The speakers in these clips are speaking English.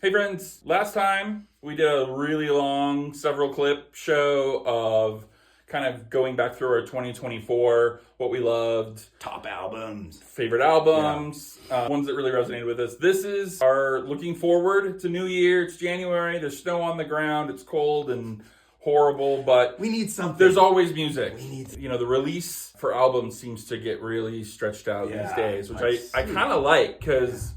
Hey friends, last time we did a really long several clip show of kind of going back through our 2024, what we loved, Top albums. favorite albums, ones that really resonated with us. This is our looking forward. It's a new year, it's January, there's snow on the ground, it's cold and horrible, but We need something. there's always music. We need- You know, the release for albums seems to get really stretched out these Yeah, days, which I I see. kind of like because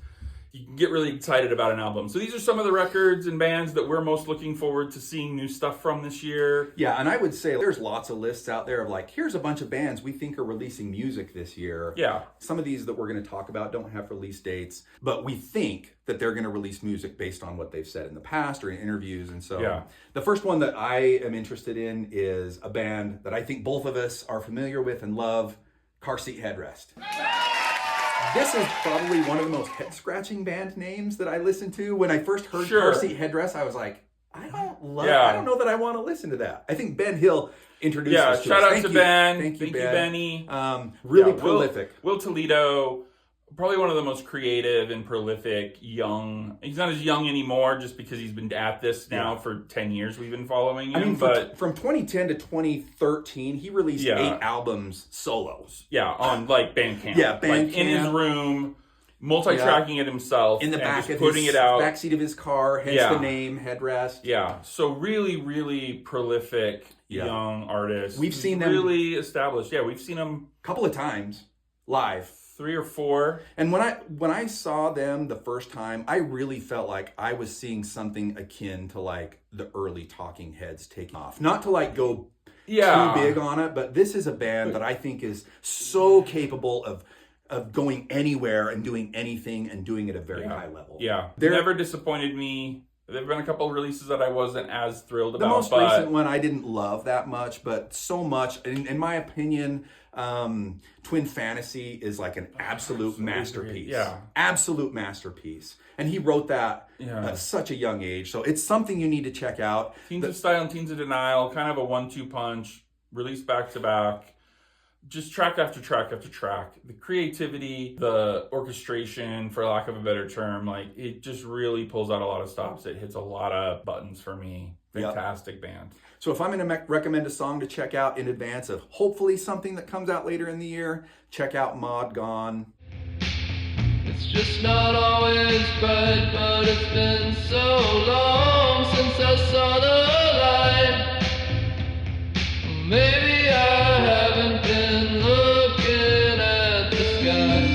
you can get really excited about an album. So these are some of the records and bands that we're most looking forward to seeing new stuff from this year. Yeah, and I would say there's lots of lists out there of like, here's a bunch of bands we think are releasing music this year. Yeah. Some of these that we're going to talk about don't have release dates, but we think that they're going to release music based on what they've said in the past or in interviews. And so Yeah. the first one that I am interested in is a band that I think both of us are familiar with and love, Car Seat Headrest. This is probably one of the most head-scratching band names that I listened to. When I first heard Sure. Car Seat Headrest, I was like, I don't Yeah. know that I want to listen to that. I think Ben Hill introduced Yeah, us to shout us. out Thank to you. Ben. Thank you, Benny. Really Yeah, prolific. Will Toledo, probably one of the most creative and prolific young. He's not as young anymore just because he's been at this now for 10 years. We've been following him. I mean, but from 2010 to 2013, he released Yeah. 8 albums solos. yeah, on like Bandcamp. Yeah, Like in his Bandcamp. room, multi-tracking it himself. In the and back just of putting his it out. backseat of his car, hence Yeah. the name Headrest. Yeah, so really, really prolific Yeah. young artist. We've seen them- really established. Yeah, we've seen them A couple of times live. 3 or 4. And when I saw them the first time, I really felt like I was seeing something akin to like the early Talking Heads taking off. Not to like go Yeah, too big on it, but this is a band that I think is so capable of going anywhere and doing anything and doing it at a very high level. Yeah, They're- never disappointed me. There've been a couple of releases that I wasn't as thrilled The about. most but recent one I didn't love that much, but so much. In my opinion, Twin Fantasy is like an absolute masterpiece. Yeah. Absolute masterpiece. And he wrote that at such a young age. So it's something you need to check out. Teens of Style and Teens of Denial, kind of a 1-2 punch, released back to back. Just track after track after track. The creativity, the orchestration, for lack of a better term, like it just really pulls out a lot of stops. It hits a lot of buttons for me. Yep. Fantastic band. So if I'm going to recommend a song to check out in advance of hopefully something that comes out later in the year, check out Mod Gone. It's just not always bright, but it's been so long since I saw the light. Maybe I haven't been looking at the sky.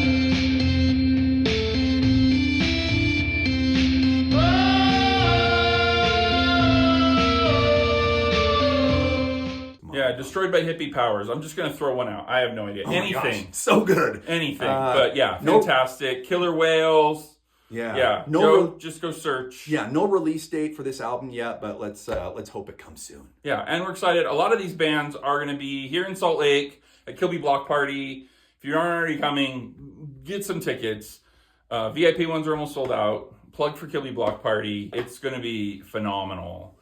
Yeah, Destroyed by Hippie Powers. I'm just going to throw one out. I have no idea. Oh my gosh, Anything. so good. Anything. But yeah, no- fantastic. Killer Whales. Yeah. Yeah. No Just go search. Yeah, no release date for this album yet, but let's hope it comes soon. Yeah, and we're excited. A lot of these bands are going to be here in Salt Lake at Kilby Block Party. If you aren't already coming, get some tickets. VIP ones are almost sold out. Plug for Kilby Block Party. It's going to be phenomenal.